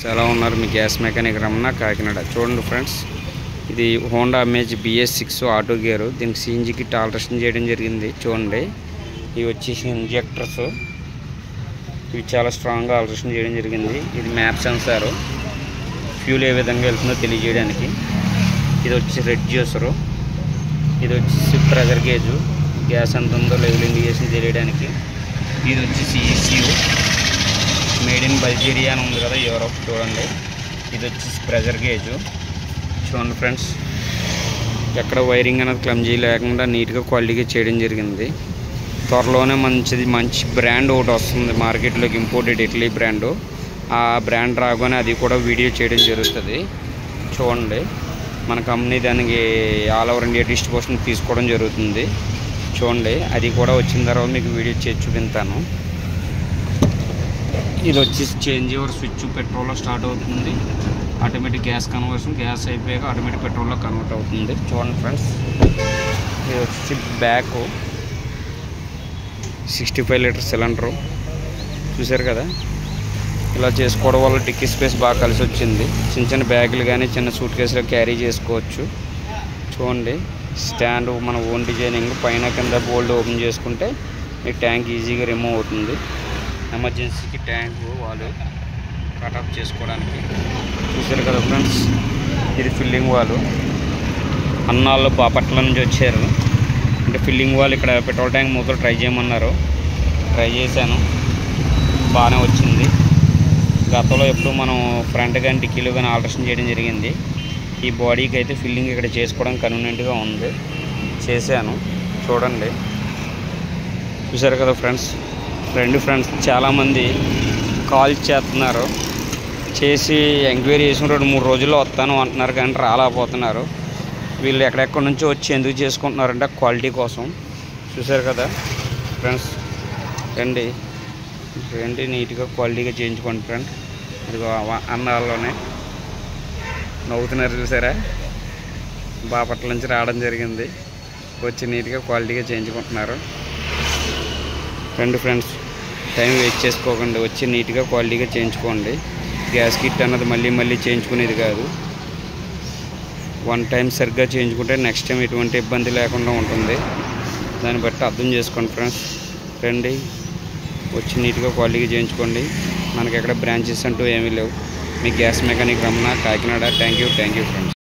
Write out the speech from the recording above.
చాలా ఉన్నారు మీ gas mechanic Ramana Kakinada. చూడండి ఫ్రెండ్స్, ఇది Honda amaze BS6 auto gear. దీనికి CNG కిట్ ఆల్టరేషన్ చేయడం జరిగింది. చూడండి, ఇవి వచ్చేసి ఇంజెక్టర్స్, ఇవి చాలా స్ట్రాంగ్గా ఆల్టరేషన్ చేయడం జరిగింది. ఇది మ్యాప్ సెన్సారు, ఫ్యూల్ ఏ విధంగా వెళ్తుందో తెలియజేయడానికి. ఇది వచ్చి రెడ్ జ్యూసరు, ఇది వచ్చేసి ప్రెజర్ గేజు, గ్యాస్ ఎంత ఉందో లెవెల్ ఇండికేషన్ తెలియడానికి. ఇది వచ్చేసి ECU, మేడ్ ఇన్ బల్గేరియా అని ఉంది కదా, యూరోప్. చూడండి, ఇది వచ్చేసి ప్రెజర్ గేజు. చూడండి ఫ్రెండ్స్, ఎక్కడ వైరింగ్ అనేది క్లమ్జీ లేకుండా నీట్గా క్వాలిటీగా చేయడం జరిగింది. త్వరలోనే మంచి బ్రాండ్ ఒకటి వస్తుంది మార్కెట్లోకి, ఇంపోర్టెడ్ ఇటలీ బ్రాండు. ఆ బ్రాండ్ రాగానే అది కూడా వీడియో చేయడం జరుగుతుంది. చూడండి, మన కంపెనీ దానికి ఆల్ ఓవర్ ఇండియా డిస్ట్రిబ్యూషన్ తీసుకోవడం జరుగుతుంది. చూడండి, అది కూడా వచ్చిన తర్వాత మీకు వీడియో చేసి చూపిస్తాను. ఇది వచ్చేసి చేంజ్ ఓవర్ స్విచ్, పెట్రోల్లో స్టార్ట్ అవుతుంది. ఆటోమేటిక్ గ్యాస్ కన్వర్షన్, గ్యాస్ అయిపోయాక ఆటోమేటిక్ పెట్రోల్లో కన్వర్ట్ అవుతుంది. చూడండి ఫ్రెండ్స్, ఇది వచ్చేసి బ్యాక్ 65 లీటర్ సిలిండరు. చూసారు కదా, ఇలా చేసుకోవడం వల్ల డిక్కీ స్పేస్ బాగా కలిసి వచ్చింది. చిన్న చిన్న బ్యాగులు కానీ చిన్న సూట్ కేసులో క్యారీ చేసుకోవచ్చు. చూడండి, స్టాండ్ మన ఓన్ డిజైనింగ్, పైన కింద బోల్డ్ ఓపెన్ చేసుకుంటే మీ ట్యాంక్ ఈజీగా రిమూవ్ అవుతుంది. ఎమర్జెన్సీకి ట్యాంక్ వాళ్ళు కట్ ఆఫ్ చేసుకోవడానికి. చూసారు కదా ఫ్రెండ్స్, ఇది ఫిల్లింగ్ వాళ్ళు. అన్నాళ్ళు బాపట్ల నుంచి వచ్చారు. అంటే ఫిల్లింగ్ వాళ్ళు ఇక్కడ పెట్రోల్ ట్యాంక్ మూతలు ట్రై చేయమన్నారు. ట్రై చేశాను, బాగానే వచ్చింది. గతంలో ఎప్పుడు మనం ఫ్రంట్ కానీ డిక్కీలో కానీ ఆల్టరేషన్ చేయడం జరిగింది. ఈ బాడీకి అయితే ఫిల్లింగ్ ఇక్కడ చేసుకోవడం కన్వీనియంట్గా ఉంది, చేశాను. చూడండి, చూసారు కదా ఫ్రెండ్స్. ఫ్రెండ్స్ చాలామంది కాల్ చేస్తున్నారు, చేసి ఎంక్వైరీ చేసిన 2-3 రోజుల్లో వస్తాను అంటున్నారు, కానీ రాలేకపోతున్నారు. వీళ్ళు ఎక్కడెక్కడి నుంచో వచ్చి ఎందుకు చేసుకుంటున్నారంటే క్వాలిటీ కోసం. చూసారు కదా ఫ్రెండ్స్, రండి నీట్గా క్వాలిటీగా చేయించుకోండి ఫ్రెండ్. ఇదిగో అన్నాల్లోనే నవ్వుతున్నారు, చూసారా? బాపట్ల నుంచి రావడం జరిగింది, వచ్చి నీట్గా క్వాలిటీగా చేయించుకుంటున్నారు. ఫ్రెండ్స్, టైం వేస్ట్ చేసుకోకండి, వచ్చి నీట్గా క్వాలిటీగా చేయించుకోండి. గ్యాస్ కిట్ అన్నది మళ్ళీ చేయించుకునేది కాదు. 1 టైం సరిగ్గా చేయించుకుంటే నెక్స్ట్ టైం ఎటువంటి ఇబ్బంది లేకుండా ఉంటుంది. దాన్ని బట్టి అర్థం చేసుకోండి ఫ్రెండ్స్. రండి, వచ్చి నీట్గా క్వాలిటీగా చేయించుకోండి. మనకి ఎక్కడ బ్రాంచెస్ అంటూ ఏమీ లేవు. మీ gas mechanic Ramana Kakinada. Thank you friends.